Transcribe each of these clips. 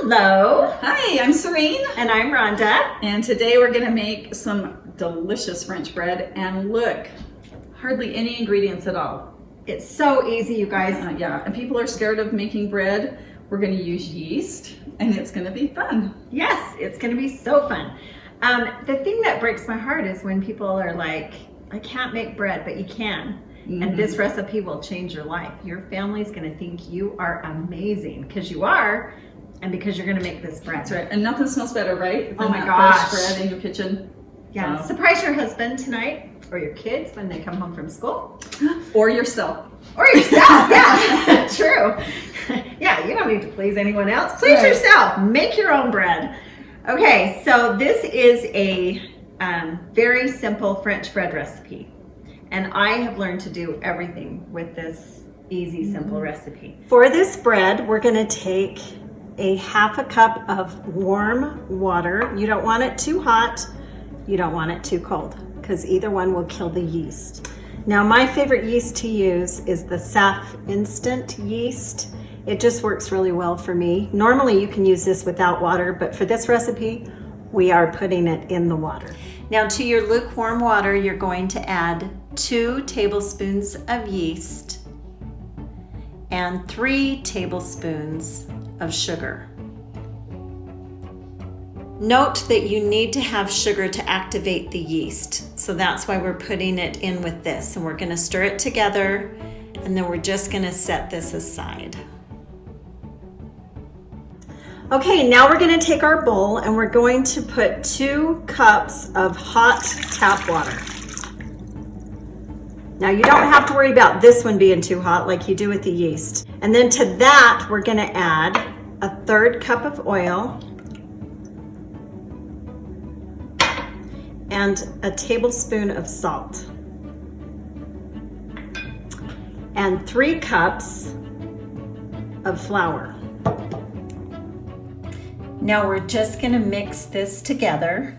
Hello. Hi, I'm Serene. And I'm Rhonda. And today we're going to make some delicious French bread. And look, hardly any ingredients at all. It's so easy, you guys. Yeah, and people are scared of making bread. We're going to use yeast, and it's going to be fun. Yes, it's going to be so fun. The thing that breaks my heart is when people are like, I can't make bread, but you can. And this recipe will change your life. Your family's going to think you are amazing, because you are, and because you're going to make this bread. That's right. And nothing smells better, right? Oh my gosh. Fresh bread in your kitchen. Yeah. So. Surprise your husband tonight, or your kids when they come home from school. Or yourself. Or yourself, yeah. True. Yeah, you don't need to please anyone else. Please yourself. Make your own bread. Okay, so this is a very simple French bread recipe. And I have learned to do everything with this easy, simple recipe. For this bread, we're going to take a half a cup of warm water. You don't want it too hot. You don't want it too cold, because either one will kill the yeast. Now, my favorite yeast to use is the Saf Instant yeast. It just works really well for me. Normally, you can use this without water, but for this recipe, we are putting it in the water. Now, to your lukewarm water, you're going to add 2 tablespoons of yeast and 3 tablespoons of sugar. Note that you need to have sugar to activate the yeast, so that's why we're putting it in with this. And we're going to stir it together, and then we're just going to set this aside. Okay, now we're going to take our bowl and we're going to put 2 cups of hot tap water. Now, you don't have to worry about this one being too hot like you do with the yeast. And then to that, we're going to add a 1/3 cup of oil and a tablespoon of salt and 3 cups of flour. Now we're just going to mix this together.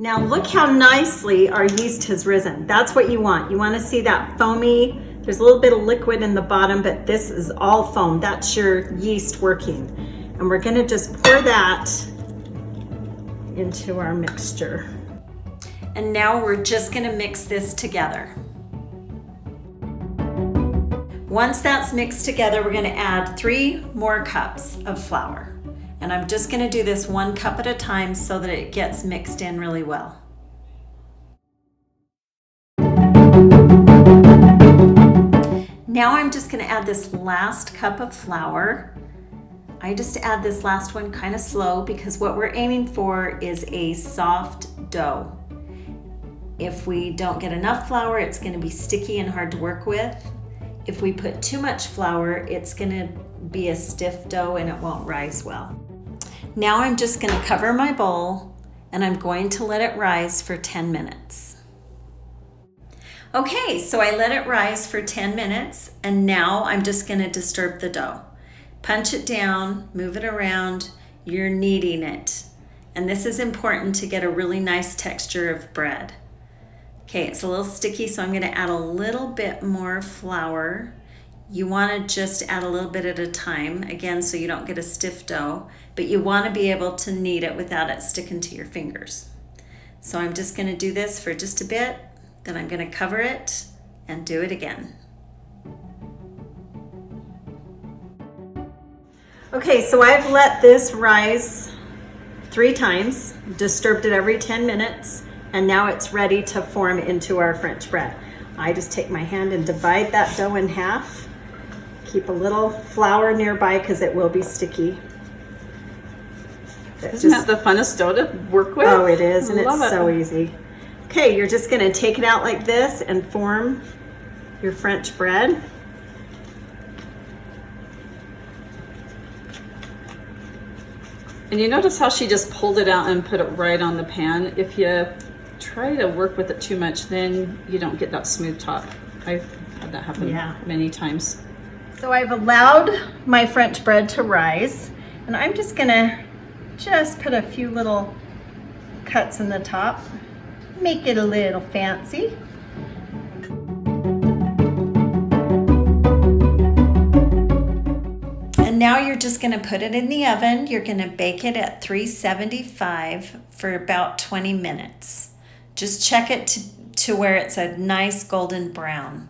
Now look how nicely our yeast has risen. That's what you want. You want to see that foamy. There's a little bit of liquid in the bottom, but this is all foam. That's your yeast working. And we're going to just pour that into our mixture. And now we're just going to mix this together. Once that's mixed together, we're going to add 3 more cups of flour. And I'm just going to do this 1 cup at a time so that it gets mixed in really well. Now I'm just going to add this last cup of flour. I just add this last one kind of slow because what we're aiming for is a soft dough. If we don't get enough flour, it's going to be sticky and hard to work with. If we put too much flour, it's going to be a stiff dough and it won't rise well. Now I'm just going to cover my bowl and I'm going to let it rise for 10 minutes. Okay, so I let it rise for 10 minutes and now I'm just going to disturb the dough. Punch it down, move it around, you're kneading it. And this is important to get a really nice texture of bread. Okay, it's a little sticky, so I'm going to add a little bit more flour. You want to just add a little bit at a time, again, so you don't get a stiff dough, but you want to be able to knead it without it sticking to your fingers. So I'm just going to do this for just a bit, then I'm going to cover it and do it again. Okay, so I've let this rise 3 times, disturbed it every 10 minutes. And now it's ready to form into our French bread. I just take my hand and divide that dough in half. Keep a little flour nearby because it will be sticky. Isn't that the funnest dough to work with? Oh, it is, and it's so easy. Okay, you're just going to take it out like this and form your French bread. And you notice how she just pulled it out and put it right on the pan. If you try to work with it too much, then you don't get that smooth top. I've had that happen many times. So I've allowed my French bread to rise, and I'm just gonna put a few little cuts in the top, make it a little fancy. now you're just going to put it in the oven. You're going to bake it at 375 for about 20 minutes. Just check it to where it's a nice golden brown.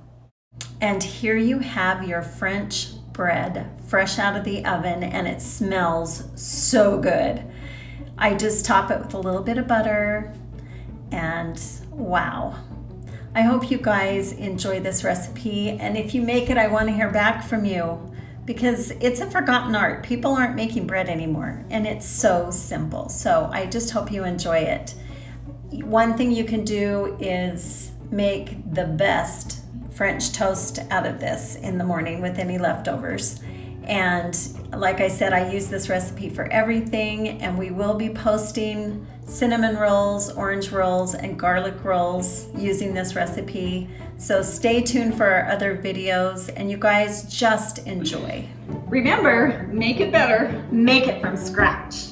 And here you have your French bread fresh out of the oven, and it smells so good. I just top it with a little bit of butter, and wow. I hope you guys enjoy this recipe, and if you make it, I want to hear back from you because it's a forgotten art. People aren't making bread anymore, and it's so simple. So I just hope you enjoy it. One thing you can do is make the best French toast out of this in the morning with any leftovers. And like I said, I use this recipe for everything, and we will be posting cinnamon rolls, orange rolls, and garlic rolls using this recipe. So stay tuned for our other videos, and you guys just enjoy. Remember, make it better, make it from scratch.